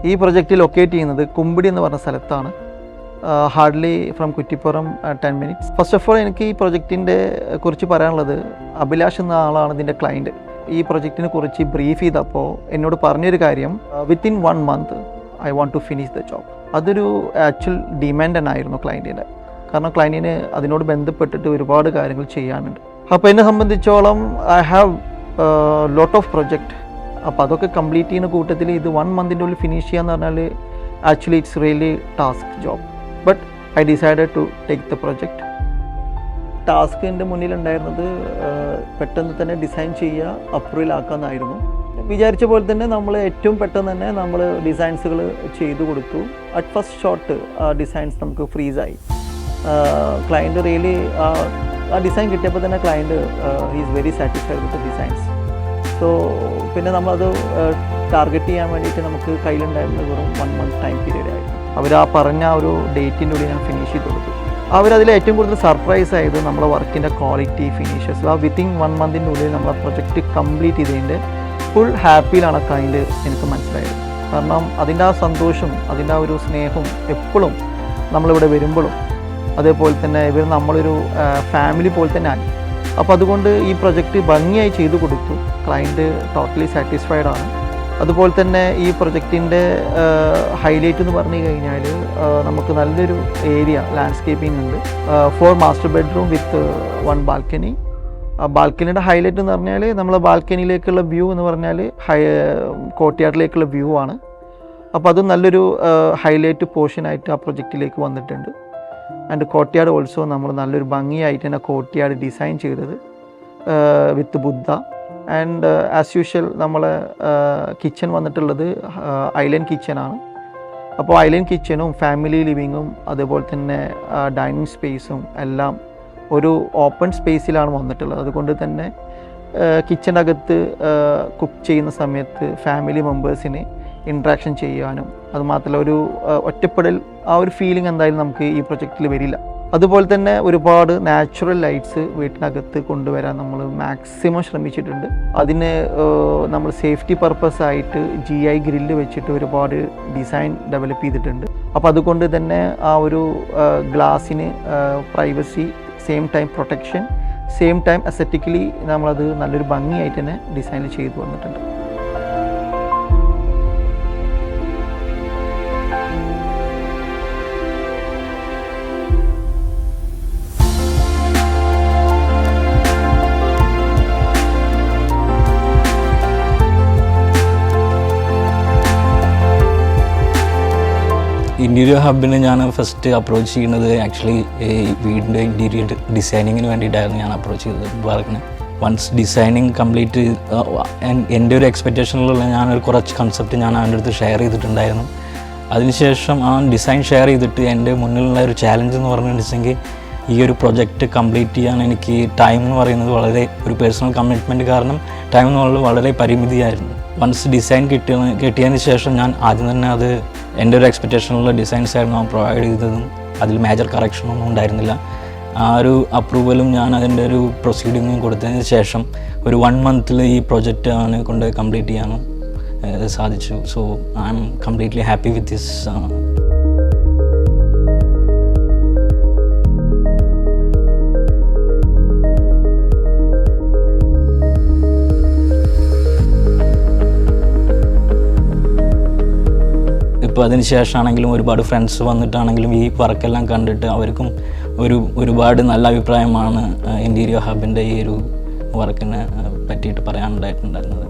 ഈ project locate ചെയ്യുന്നത് കുമ്പിടി എന്ന് പറഞ്ഞ സ്ഥലത്താണ്. Hardly from Kuttippuram 10 minutes. First of all എനിക്ക് ഈ പ്രൊജക്റ്റിൻ്റെ കുറിച്ച് പറയാനുള്ളത്, അഭിലാഷ് എന്ന ആളാണ് ഇതിൻ്റെ ക്ലയൻറ്റ്. ഈ പ്രൊജക്റ്റിനെ കുറിച്ച് ബ്രീഫ് ചെയ്തപ്പോൾ എന്നോട് പറഞ്ഞൊരു കാര്യം, within 1 month I want to finish the job. അതൊരു ആക്ച്വൽ ഡിമാൻഡ് തന്നെയായിരുന്നു ക്ലയൻറ്റിൻ്റെ. കാരണം ക്ലയൻറ്റിന് അതിനോട് ബന്ധപ്പെട്ടിട്ട് ഒരുപാട് കാര്യങ്ങൾ ചെയ്യാനുണ്ട്. അപ്പോൾ എന്നെ സംബന്ധിച്ചോളം I have lot of project. അപ്പോൾ അതൊക്കെ കംപ്ലീറ്റ് ചെയ്യുന്ന കൂട്ടത്തിൽ ഇത് 1 month ഉള്ളിൽ ഫിനിഷ് ചെയ്യാന്ന് പറഞ്ഞാൽ actually it's really task job. But I decided to take the project. Task എൻ്റെ മുന്നിലുണ്ടായിരുന്നത് പെട്ടെന്ന് തന്നെ ഡിസൈൻ ചെയ്യുക, അപ്രൂവലാക്കാമെന്നായിരുന്നു. വിചാരിച്ച പോലെ തന്നെ നമ്മൾ ഏറ്റവും പെട്ടെന്ന് തന്നെ നമ്മൾ ഡിസൈൻസുകൾ ചെയ്തു കൊടുത്തു. അറ്റ് ഫസ്റ്റ് ഷോട്ട് ഡിസൈൻസ് നമുക്ക് ഫ്രീസായി. ക്ലയൻറ്റ് റിയലി ആ ഡിസൈൻ കിട്ടിയപ്പോൾ തന്നെ client is very satisfied with the designs. So പിന്നെ നമ്മളത് ടാർഗറ്റ് ചെയ്യാൻ വേണ്ടിയിട്ട് നമുക്ക് കയ്യിലുണ്ടായിരുന്നത് വെറും 1 month ടൈം പീരീഡ് ആയിരുന്നു. അവർ ആ പറഞ്ഞ ഒരു ഡേറ്റിൻ്റെ ഉള്ളിൽ ഞാൻ ഫിനിഷ് ചെയ്ത് കൊടുത്തു. അവരതിൽ ഏറ്റവും കൂടുതൽ സർപ്രൈസ് ആയത് നമ്മളെ വർക്കിൻ്റെ ക്വാളിറ്റി, ഫിനിഷസ്. ആ വിത്തിൻ 1 month ഉള്ളിൽ നമ്മളെ പ്രൊജക്റ്റ് കംപ്ലീറ്റ് ചെയ്തതിൻ്റെ ഫുൾ ഹാപ്പിയിലാണ് ക്ലയൻറ്റ് എനിക്ക് മനസ്സിലായത്. കാരണം അതിൻ്റെ ആ സന്തോഷം, അതിൻ്റെ ആ ഒരു സ്നേഹം എപ്പോഴും നമ്മളിവിടെ വരുമ്പോഴും, അതേപോലെ തന്നെ ഇവർ നമ്മളൊരു ഫാമിലി പോലെ തന്നെ ആയി. അപ്പോൾ അതുകൊണ്ട് ഈ പ്രൊജക്റ്റ് ഭംഗിയായി ചെയ്തു കൊടുത്തു. ക്ലയൻറ്റ് ടോട്ടലി സാറ്റിസ്ഫൈഡ് ആണ്. അതുപോലെ തന്നെ ഈ പ്രൊജക്റ്റിൻ്റെ ഹൈലൈറ്റ് എന്ന് പറഞ്ഞു കഴിഞ്ഞാൽ നമുക്ക് നല്ലൊരു ഏരിയ ലാൻഡ്സ്കേപ്പിംഗ് ഉണ്ട്. 4 master bedroom വിത്ത് 1 balcony. ആ ബാൽക്കണിയുടെ ഹൈലൈറ്റ് എന്ന് പറഞ്ഞാൽ നമ്മളെ ബാൽക്കണിയിലേക്കുള്ള വ്യൂ എന്ന് പറഞ്ഞാൽ കോർട്ട്യാർഡിലേക്കുള്ള വ്യൂ ആണ്. അപ്പോൾ അത് നല്ലൊരു ഹൈലൈറ്റ് പോർഷനായിട്ട് ആ പ്രൊജക്റ്റിലേക്ക് വന്നിട്ടുണ്ട്. ആൻഡ് കോർട്ട്യാർഡ് ഓൾസോ നമ്മൾ നല്ലൊരു ഭംഗിയായിട്ട് തന്നെ കോർട്ട്യാർഡ് ഡിസൈൻ ചെയ്തത് വിത്ത് ബുദ്ധ. ആൻഡ് ആസ് യൂഷ്വൽ നമ്മളെ കിച്ചൺ വന്നിട്ടുള്ളത് ഐലൻഡ് കിച്ചനാണ്. അപ്പോൾ ഐലൻഡ് കിച്ചനും ഫാമിലി ലിവിങ്ങും അതേപോലെ തന്നെ ഡൈനിങ് സ്പേസും എല്ലാം ഒരു ഓപ്പൺ സ്പേസിലാണ് വന്നിട്ടുള്ളത്. അതുകൊണ്ട് തന്നെ കിച്ചൻ്റെ അകത്ത് കുക്ക് ചെയ്യുന്ന സമയത്ത് ഫാമിലി മെമ്പേഴ്സിന് ഇൻട്രാക്ഷൻ ചെയ്യാനും, അതുമാത്രമല്ല ഒരു ഒറ്റപ്പെടൽ ആ ഒരു ഫീലിംഗ് എന്തായാലും നമുക്ക് ഈ പ്രൊജക്റ്റിൽ വരില്ല. അതുപോലെ തന്നെ ഒരുപാട് നാച്ചുറൽ ലൈറ്റ്സ് വീട്ടിനകത്ത് കൊണ്ടുവരാൻ നമ്മൾ മാക്സിമം ശ്രമിച്ചിട്ടുണ്ട്. അതിന് നമ്മൾ സേഫ്റ്റി പർപ്പസ് ആയിട്ട് GI ഗ്രില്ല് വെച്ചിട്ട് ഒരുപാട് ഡിസൈൻ ഡെവലപ്പ് ചെയ്തിട്ടുണ്ട്. അപ്പോൾ അതുകൊണ്ട് തന്നെ ആ ഒരു ഗ്ലാസ്സിന് privacy, same time protection, same time aesthetically നമ്മളത് നല്ലൊരു ഭംഗിയായിട്ട് തന്നെ ഡിസൈൻ ചെയ്തു വന്നിട്ടുണ്ട്. ഇൻറ്റീരിയർ ഹബിന് ഞാൻ ഫസ്റ്റ് അപ്രോച്ച് ചെയ്യുന്നത് ആക്ച്വലി ഈ വീടിൻ്റെ ഇൻറ്റീരിയർ ഡിസൈനിങ്ങിന് വേണ്ടിയിട്ടായിരുന്നു ഞാൻ അപ്രോച്ച് ചെയ്തത് വർക്കിന്. വൺസ് ഡിസൈനിങ് കംപ്ലീറ്റ് എൻ്റെ ഒരു എക്സ്പെക്റ്റേഷനിലുള്ള ഞാനൊരു കുറച്ച് കൺസെപ്റ്റ് ഞാൻ അവൻ്റെ അടുത്ത് ഷെയർ ചെയ്തിട്ടുണ്ടായിരുന്നു. അതിനുശേഷം ആ ഡിസൈൻ ഷെയർ ചെയ്തിട്ട് എൻ്റെ മുന്നിലുള്ള ഒരു ചാലഞ്ച് എന്ന് പറഞ്ഞിട്ടുണ്ടെങ്കിൽ ഈ ഒരു പ്രൊജക്റ്റ് കംപ്ലീറ്റ് ചെയ്യാൻ എനിക്ക് ടൈം എന്ന് പറയുന്നത് വളരെ ഒരു പേഴ്സണൽ കമ്മിറ്റ്മെൻറ്റ് കാരണം ടൈം എന്നുള്ളത് വളരെ പരിമിതിയായിരുന്നു. വൺസ് ഡിസൈൻ കിട്ടിയതിന് ശേഷം ഞാൻ ആദ്യം തന്നെ അത് എൻ്റെ ഒരു എക്സ്പെക്റ്റേഷനുള്ള ഡിസൈൻസ് ആയിരുന്നു പ്രൊവൈഡ് ചെയ്തതും അതിൽ മേജർ കറക്ഷനൊന്നും ഉണ്ടായിരുന്നില്ല. ആ ഒരു അപ്രൂവലും ഞാൻ അതിൻ്റെ ഒരു പ്രൊസീഡിങ്ങും കൊടുത്തതിന് ശേഷം ഒരു 1 month ഈ പ്രൊജക്റ്റ് ആണ് കൊണ്ട് കംപ്ലീറ്റ് ചെയ്യാനും സാധിച്ചു. So I am completely happy with this. ഇപ്പോൾ അതിന് ശേഷമാണെങ്കിലും ഒരുപാട് ഫ്രണ്ട്സ് വന്നിട്ടാണെങ്കിലും ഈ വർക്കെല്ലാം കണ്ടിട്ട് അവർക്കും ഒരുപാട് നല്ല അഭിപ്രായമാണ് ഇൻറ്റീരിയർ ഹബിൻ്റെ ഈ ഒരു വർക്കിനെ പറ്റിയിട്ട് പറയാനുണ്ടായിട്ടുണ്ടായിരുന്നത്.